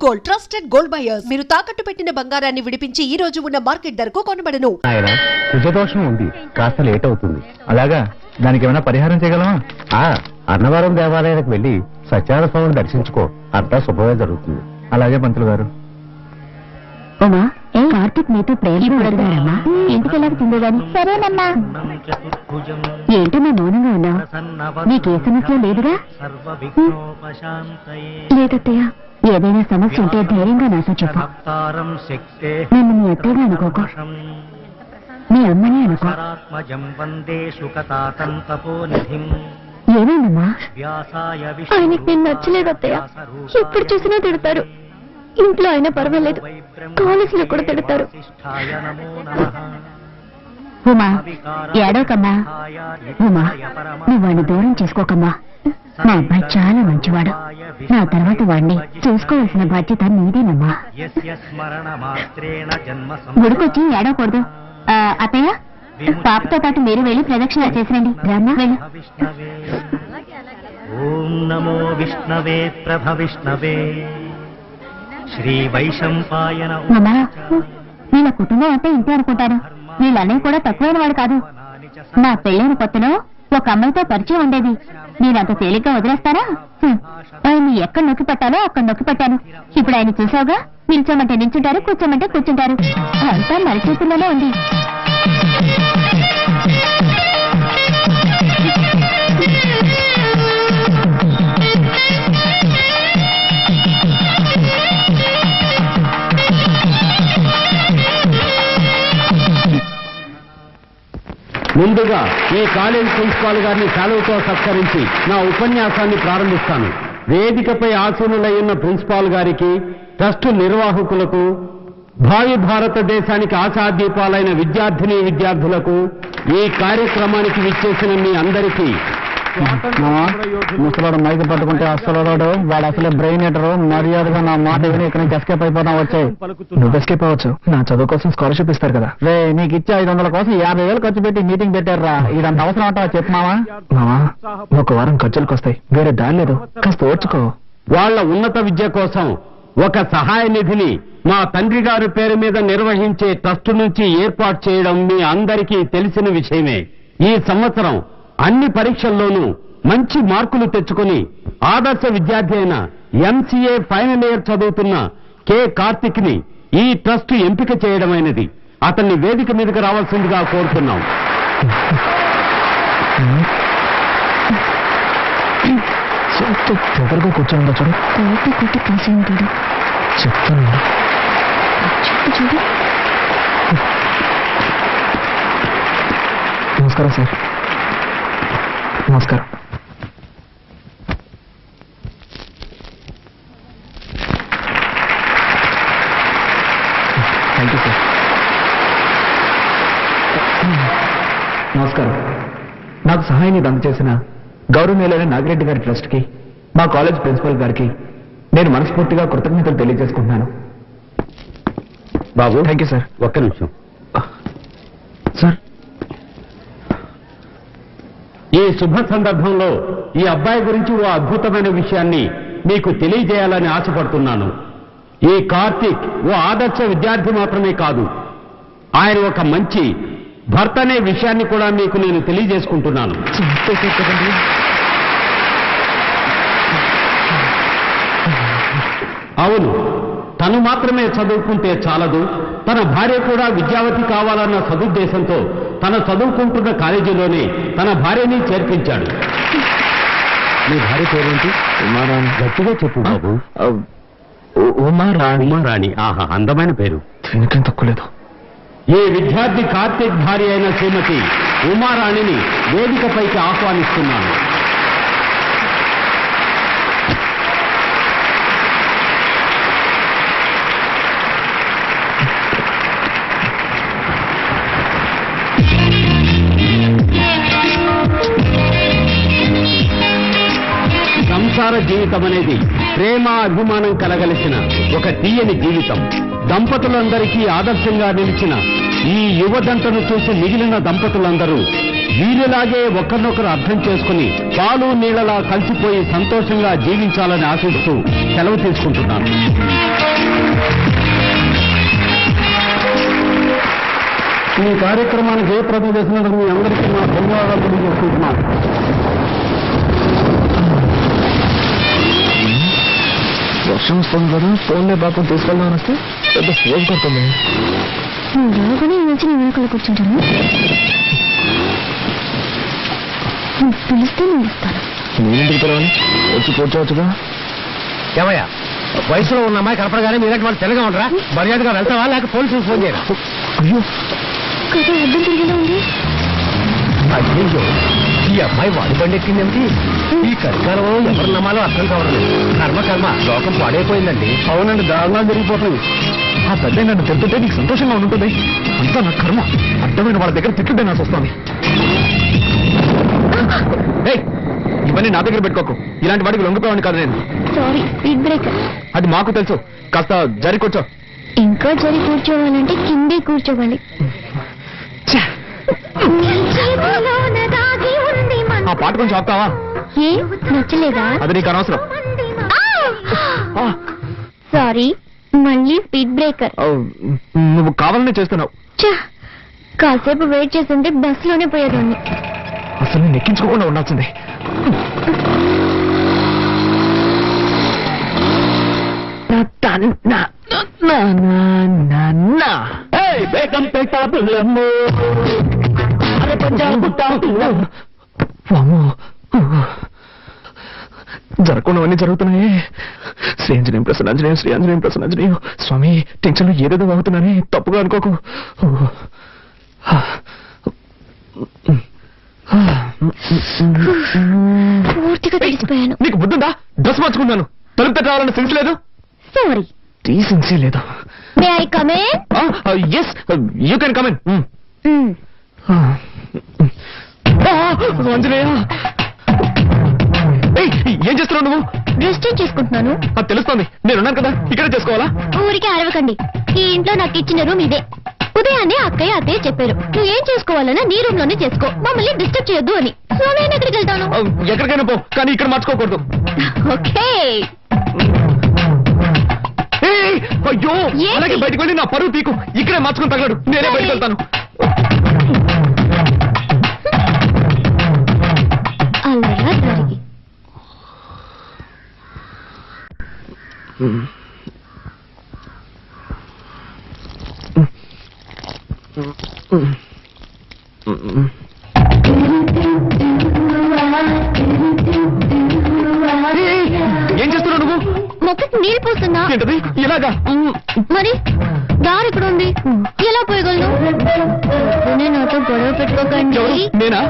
Gold, trusted gold buyers. మీరు తాకట్టు పెట్టిన బంగారాన్ని విడిపించి ఈ రోజు ఉన్న మార్కెట్ ధరకు కొనబడను. ఆయన కుజదోషం ఉంది, కాస్త లేట్ అవుతుంది. అలాగా, దానికి ఏమైనా పరిహారం చేయగలమా? అన్నవరం దేవాలయానికి వెళ్లి సత్యనారాయణ స్వామిని దర్శించుకో, అంతా శుభమే జరుగుతుంది. అలాగే పంతులు గారు. ఉమా, కార్తిక్ నీతో ప్రేమ ఇంటికి వెళ్ళాల్సిందే గాని. సరేనమ్మా. ఏంటమ్మా మౌనంగా ఉన్నావు? నీకే సమస్య లేదుగా? లేదత్తయ్య, ఏదైనా సమస్య ఉంటే ధైర్యంగా నాతో చెప్పు. నన్ను మీ అత్తయ్యగా అనుకోకు, మీ అమ్మని అనుకో. ఏమైందమ్మా? ఆయనకి నేను నచ్చలేదు అత్తయ్య. ఎప్పుడు చూసినా తిడతారు. ఇంట్లో అయినా పర్వాలేదు, కాలేజీలో కూడా తిడతారు. ఉమా, ఏడవకమ్మా. ఉమా, నువ్వు వాడిని దూరం చేసుకోకమ్మా. మా అబ్బాయి చాలా మంచివాడు. నా తర్వాత వాడిని చూసుకోవాల్సిన బాధ్యత నీదేనమ్మా. గుడికొచ్చి ఏడవకూడదు. అత్తయ్య, పాపతో పాటు మీరు వెళ్ళి ప్రదక్షిణ చేసిరండి. రామ్మా, వెళ్ళు. ఓం నమో విష్ణవే ప్రభ విష్ణవే శ్రీ వైశంపాయన. అమ్మా, వీళ్ళ కుటుంబం అంటే ఇంతే అనుకుంటాను. వీళ్ళన్నీ కూడా తక్కువైన వాడు కాదు. నా పెళ్ళైన కొత్తలో ఒక అమ్మాయితో పరిచయం ఉండేది. నేనంత తేలిగ్గా వదిలేస్తారా? ఆయన్ని ఎక్కడ నొక్కి పెట్టాలో అక్కడ నొక్కి పెట్టాను. ఇప్పుడు ఆయన చూసావుగా, నిల్చోమంటే నిల్చుంటారు, కూర్చోమంటే కూర్చుంటారు. అంతా మన చేతుల్లోనే ఉంది. ముందుగా ఈ కాలేజ్ ప్రిన్సిపాల్ గారిని సెలవుతో సత్కరించి నా ఉపన్యాసాన్ని ప్రారంభిస్తాను. వేదికపై ఆసీనులై ఉన్న ప్రిన్సిపాల్ గారికి, ట్రస్టు నిర్వాహకులకు, భావి భారతదేశానికి ఆశాదీపాలైన విద్యార్థులకు, ఈ కార్యక్రమానికి విచ్చేసిన మీ అందరికీ. ముసలాడు మైకి పట్టుకుంటే అసలు వాడు అసలే బ్రెయిన్ ఎటరు. మర్యాదగా నా మాట విని ఇక్కడ నుంచి ఎస్కేప్ అయిపోతాం. వచ్చాయి, నువ్వు ఎస్కేప్ అవ్వచ్చు. నా చదువు కోసం స్కాలర్షిప్ ఇస్తారు కదా. రే, నీకు ఇచ్చే 500 కోసం 50,000 ఖర్చు పెట్టి మీటింగ్ పెట్టారా? ఇదంత అవసరం అంటావా? చెప్పు మావా. ఒక వారం ఖర్చులకు వస్తాయి, వేరే దారి లేదు, కాస్త ఓర్చుకో. వాళ్ళ ఉన్నత విద్య కోసం ఒక సహాయ నిధిని మా తండ్రి గారి పేరు మీద నిర్వహించే ట్రస్ట్ నుంచి ఏర్పాటు చేయడం మీ అందరికీ తెలిసిన విషయమే. ఈ సంవత్సరం అన్ని పరీక్షల్లోనూ మంచి మార్కులు తెచ్చుకుని ఆదర్శ విద్యార్థి అయిన ఎంసీఏ ఫైనల్ ఇయర్ చదువుతున్న కె కార్తిక్ ని ఈ ట్రస్ట్ ఎంపిక చేయడమైనది. అతన్ని వేదిక మీదకి రావాల్సిందిగా కోరుతున్నాం. ఎవరిగా కూర్చోండి చూడు. చెప్తాను. చూడు. నమస్కారం సార్. నమస్కారం. Thank you sir. నమస్కారం. నాకు సహాయాన్ని అందచేసిన గౌరవనీయులైన నాగిరెడ్డి గారి ట్రస్ట్కి, మా కాలేజ్ ప్రిన్సిపల్ గారికి నేను మనస్ఫూర్తిగా కృతజ్ఞతలు తెలియజేసుకుంటున్నాను. బాబు. Thank you sir. ఒక్క నిమిషం సార్. ఈ శుభ సందర్భంలో ఈ అబ్బాయి గురించి ఓ అద్భుతమైన విషయాన్ని మీకు తెలియజేయాలని ఆశపడుతున్నాను. ఈ కార్తిక్ ఓ ఆదర్శ విద్యార్థి మాత్రమే కాదు, ఆయన ఒక మంచి భర్త అనే విషయాన్ని కూడా మీకు నేను తెలియజేసుకుంటున్నాను. అవును, తను మాత్రమే చదువుకుంటే చాలదు, తన భార్య కూడా విద్యావతి కావాలన్న సదుద్దేశంతో తన చదువుకుంటున్న కాలేజీలోనే తన భార్యని చేర్పించాడు. మీ భార్య పేరేంటి? ఉమారాణి. గట్టిగా చెప్పు బాబు. ఉమారాణి. ఉమారాణి. ఆహా, అందమైన పేరు. దీనికేం తక్కువలేదు. ఈ విద్యార్థి కార్తిక్ భార్య అయిన శ్రీమతి ఉమారాణిని వేదికపైకి ఆహ్వానిస్తున్నాను. సంసార జీవితం అనేది ప్రేమ అభిమానం కలగలిసిన ఒక తీయని జీవితం. దంపతులందరికీ ఆదర్శంగా నిలిచిన ఈ యువదంటను చూసి మిగిలిన దంపతులందరూ వీరిలాగే ఒకరినొకరు అర్థం చేసుకుని పాలు నీళ్లలా కలిసిపోయి సంతోషంగా జీవించాలని ఆశిస్తూ సెలవు తీసుకుంటున్నాను. ఈ కార్యక్రమానికి జయప్రదం చేసినందుకు మీ అందరికీ నా ధన్యవాదాలు తెలియజేసుకుంటున్నాను. వర్షం వస్తుంది కదా, ఫోన్లే బాబు తీసుకెళ్దామని వస్తే పెద్ద ఫోన్ కొడుతుంది. వచ్చి నేను ఇక్కడ కూర్చుంటాను. పిలిస్తే నేను వస్తాను. నేనెందుకు తెలవాలి, వచ్చి కూర్చోవచ్చుగా. ఏమయ్యా, వయసులో ఉన్న అమ్మాయి కనపడగానే మీరంటే వాళ్ళు తెల్లగా ఉండరా? మర్యాదగా వెళ్తావా లేక పోలీసులు ఫోన్ చేయరా? అయ్యో కదా అర్థం తిరిగేలా ఉంది. అయ్యో, ఈ అమ్మాయి వాడి బండి ఎక్కిందేమిటి? ఈ కరికాలంలో ఎవరు నమ్మాలో అర్థం కావట్లేదు. కర్మ లోకం పాడైపోయిందండి. అవునండి, దారుణాలు జరిగిపోతుంది. ఆ పెద్ద నన్ను తింటుంటే నీకు సంతోషంగా ఉంటుంది. అంతా నా కర్మ. అర్థమైన వాళ్ళ దగ్గర తిట్టుంటే నాకు వస్తుంది. ఇవన్నీ నా దగ్గర పెట్టుకోకు. ఇలాంటి వాడికి లొంగిపోయాను కాదు నేను. Sorry, speed breaker. అది మాకు తెలుసు. కాస్త జరి కూర్చో. ఇంకా జరి కూర్చోవాలంటే కిందే కూర్చోవాలి. ఆ పాట కొంచెం ఆపుతావా? ఏ నచ్చలేదా? అది నీకు అనవసరం. సారీ, మళ్ళీ స్పీడ్ బ్రేకర్. నువ్వు కావాలనే చేస్తున్నావు. కాసేపు వెయిట్ చేస్తుంటే బస్ లోనే పోయేదాన్ని. అసలు నేను ఎక్కించుకోకుండా ఉండాల్సిందే. జరగకుండావన్నీ జరుగుతున్నాయి. శ్రీ ఆంజనేయం ప్రసన్నాంజనేయం, శ్రీ ఆంజనేయం ప్రసన్నాంజనేయం. స్వామి, టెన్షన్లో ఏదేదో అవుతున్నానే, తప్పుగా అనుకోకు. పూర్తిగా తెలిసిపోయాను. నీకు బుద్ధుందా? డ్రెస్ మార్చుకున్నాను. తలుపు పెట్టాలన్న సెన్స్ లేదు. సారీ, సెన్సే లేదు. May I come in? Yes, you can come in. Anjaneya, ఏం చేస్తున్నావు నువ్వు? డ్రెస్ చేంజ్ చేసుకుంటున్నాను. అది తెలుస్తోంది. నేనున్నాను కదా, ఇక్కడే చేసుకోవాలా? ఊరికి అరవకండి. ఈ ఇంట్లో నాకు ఇచ్చిన రూమ్ ఇదే. ఉదయాన్నే అక్కయ్య అత్తయ్య చెప్పారు, నువ్వు ఏం చేసుకోవాలన్నా నీ రూమ్ లోనే చేసుకో, మమ్మల్ని డిస్టర్బ్ చేయొద్దు అని. సో నేను ఎక్కడికి వెళ్తాను? ఎక్కడికైనా పో, కానీ ఇక్కడ మార్చుకోకూడదు. ఓకే. అయ్యో, అలాగే బయటకు వెళ్ళి నా పరువు తీకు. ఇక్కడే మార్చుకుని తగలడు. నేనే బయటకు వెళ్తాను. అలా జరిగి ఏం చేస్తున్నావు నువ్వు? మొక్కకి నీళ్ళు పోస్తున్నా. ఏంటది ఇలాగా? మరి దారి ఇక్కడ ఉంది, ఎలా పోయగలను? నాతో గొడవ పెట్టుకోకండి. నేనా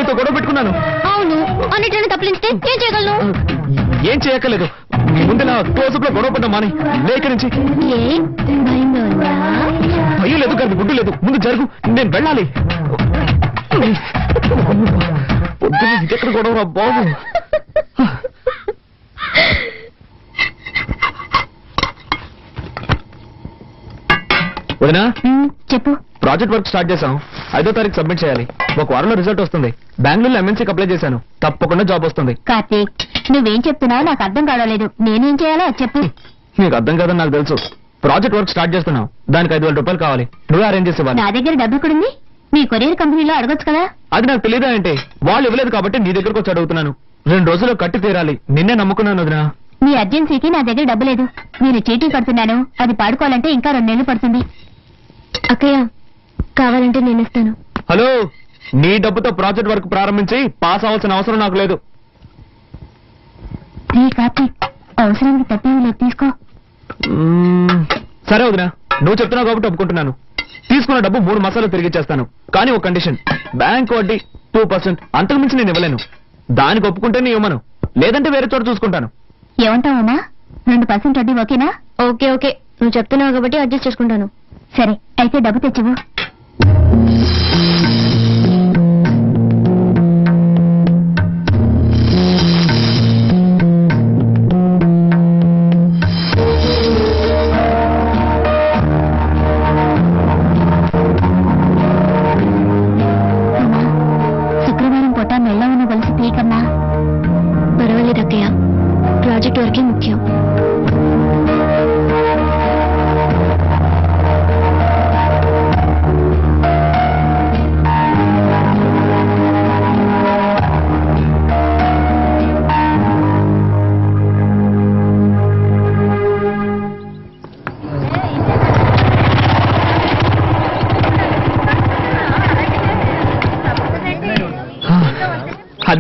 నీతో గొడవ పెట్టుకున్నాను? అవును, అన్నిటిని తప్పించితే ఏం చేయగలను? ఏం చేయక్కర్లేదు. ముందులా క్లోజప్ లో గొడవ పడ్డా మాని. లేక నుంచి ఏ భయంగా ఉందా? భయం లేదు కానీ గుడ్డు లేదు. ముందు జరుగు, నేను వెళ్ళాలి. పొద్దున్న ఇంకెక్కడ గొడవ బాబు. వదినా, చెప్పు. ప్రాజెక్ట్ వర్క్ స్టార్ట్ చేశాం. 5వ తారీఖు సబ్మిట్ చేయాలి. ఒక వారంలో రిజల్ట్ వస్తుంది. బెంగళూరులో ఎంఎన్సీకి అప్లై చేశాను. తప్పకుండా జాబ్ వస్తుంది. కార్తీక్, నువ్వేం చెప్తున్నావు నాకు అర్థం కావలేదు. నేనేం చేయాలో చెప్పు. నీకు అర్థం కాదని నాకు తెలుసు. ప్రాజెక్ట్ వర్క్ స్టార్ట్ చేస్తున్నావు. దానికి 5,000 రూపాయలు కావాలి. నువ్వే అరేంజ్ చేసేవాళ్ళు. నా దగ్గర డబ్బు ఎక్కడుంది? మీ కొరియర్ కంపెనీలో అడగొచ్చు కదా. అది నాకు తెలియదా అంటే? వాళ్ళు ఇవ్వలేదు కాబట్టి నీ దగ్గరకు వచ్చి అడుగుతున్నాను. 2 రోజుల్లో కట్టి తీరాలి. నిన్నే నమ్ముకున్నాను వదినా. మీ అర్జెన్సీకి నా దగ్గర డబ్బు లేదు. నేను చీటీ కడుతున్నాను. అది పాడుకోవాలంటే ఇంకా 2 నెలలు పడుతుంది. అక్కయ్య, కావాలంటే నేను ఇస్తాను. హలో, నీ డబ్బుతో ప్రాజెక్ట్ వర్క్ ప్రారంభించి పాస్ అవ్వాల్సిన అవసరం నాకు లేదు. కార్తీక్, అవసరానికి తప్పేమి లేదు, తీసుకో. సరే వదినా, నువ్వు చెప్తున్నావు కాబట్టి ఒప్పుకుంటున్నాను. తీసుకున్న డబ్బు 3 మాసాలు తిరిగిచ్చేస్తాను. కానీ ఒక కండిషన్, బ్యాంక్ వడ్డీ 2%. అంతకు మించి నేను ఇవ్వలేను. దానికి ఒప్పుకుంటే నీ ఇవ్వమను, లేదంటే వేరే చోట చూసుకుంటాను. ఏమంటావమ్మా? 2% వడ్డీ ఓకేనా? ఓకే ఓకే, నువ్వు చెప్తున్నావు కాబట్టి అడ్జస్ట్ చేసుకుంటాను. సరే, అయితే డబ్బు తెచ్చివు. శుక్రవారం పూట మెల్లవన్న కలిసి తీకమ్మా. పర్వాలేదు అక్కయ్య, ప్రాజెక్ట్ వరకే ముఖ్యం.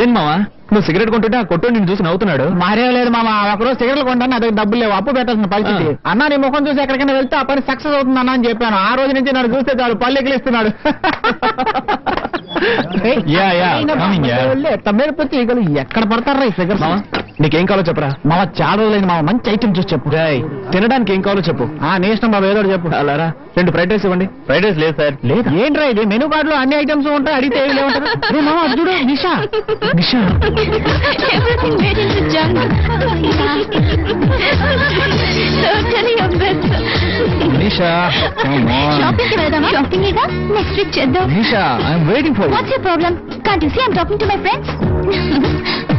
అదేం మావా నువ్వు సిగరెట్ కొంటుంటే ఆ కొట్టు నిన్ను చూసి నవ్వుతున్నాడు. మారేం లేదు మామ, ఒకరోజు సిగరెట్లు కొంటాను అదే డబ్బులు లేవు, అప్పు పెట్టాల్సిన పరిస్థితి. అన్నా నీ ముఖం చూసి ఎక్కడికైనా వెళ్తే ఆ పని సక్సెస్ అవుతుంది అన్న అని చెప్పాను. ఆ రోజు నుంచి నన్ను చూస్తే చాలు పళ్ళు ఎక్కిలిస్తున్నాడు. ఎక్కడ పడతారా ఈ ఫిగర్స్? నీకేం కావాలో చెప్పరా మామ, చాలా రోజులైంది మామ, మంచి ఐటమ్ చూసి చెప్పు. తినడానికి ఏం కావాలో చెప్పు. నీ ఇష్టం బాబు, ఏదో చెప్పు. అలారా 2 ఫ్రైడ్ రైస్ ఇవ్వండి. ఫ్రైడ్ రైస్ లేదు సార్. లేదు ఏంట్రా ఇది, మెనూ కార్డు లో అన్ని ఐటమ్స్ ఉంటాయి, అడిగితే ఏమి లేవుంటారు. మామ అది చూడు, నిషా నిషా Everything made into junk. Totally a mess. Nisha Shopping కి వెళ్దామా? Shopping ఏగా నెక్స్ట్ వీక్ చేద్దాం. Nisha I'm waiting for. What's your problem? Can't you see I'm talking to my friends?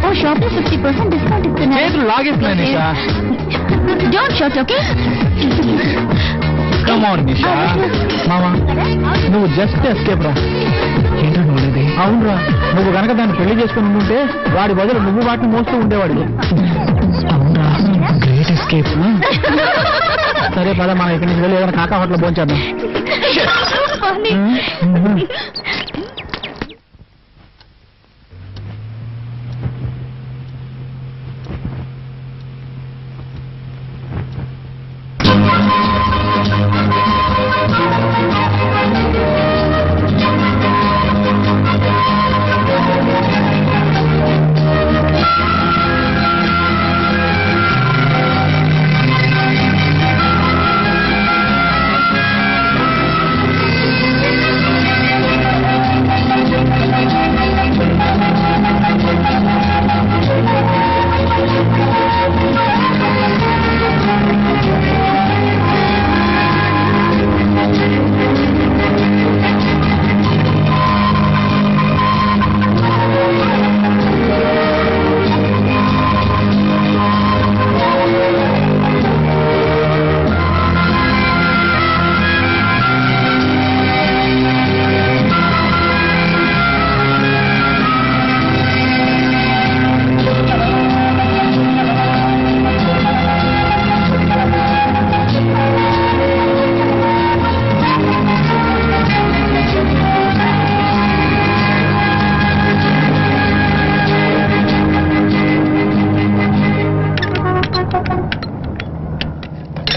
Oh, shop లో 50% డిస్కౌంట్ ఇస్తున్నారు. చేతులు లాగేస్తున్నా Nisha. Don't shout, okay? Come on Nisha. మామ నువ్వు జస్ట్ ఎస్కేప్ రా. ఏంటో నువ్వు అవునరా, నువ్వు కనుక దాన్ని పెళ్లి చేసుకుని ఉంటే వాడి బదులు నువ్వు వాటిని మోస్తూ ఉండేవాడు. అవునరా, గ్రేట్ ఎస్కేప్. సరే పద మనం ఇక్కడి నుంచి వెళ్ళి ఏదైనా కాకా హోటల్ భోంచేద్దాం.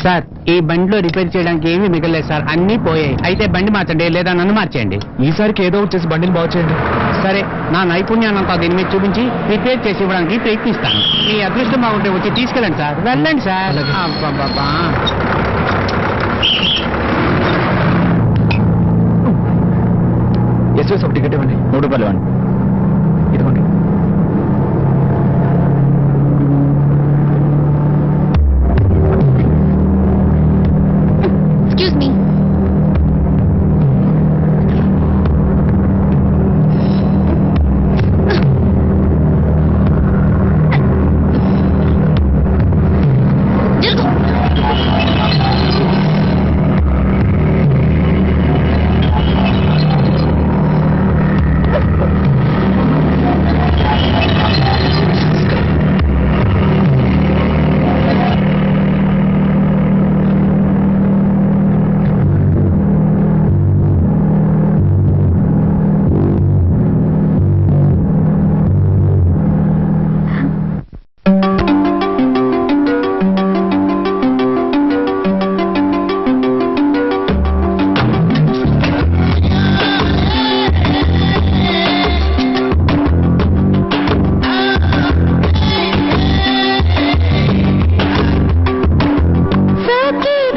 సార్ ఈ బండిలో రిపేర్ చేయడానికి ఏమీ మిగలేదు సార్, అన్ని పోయాయి. అయితే బండి మార్చండి లేదా నన్ను మార్చేయండి. ఈసారికి ఏదో వచ్చేసి బండిని బాగు చేయండి. సరే, నా నైపుణ్యాన్నంతా దీని మీద చూపించి రిపేర్ చేసి ఇవ్వడానికి ప్రయత్నిస్తాను. మీ అదృష్టం బాగుంటే వచ్చి తీసుకెళ్ళండి సార్. వెళ్ళండి సార్. అబ్బబ్బబ్బా. ఎస్ఎస్ ఒక టికెట్ ఇవ్వండి. 3 రూపాయలు ఇవ్వండి.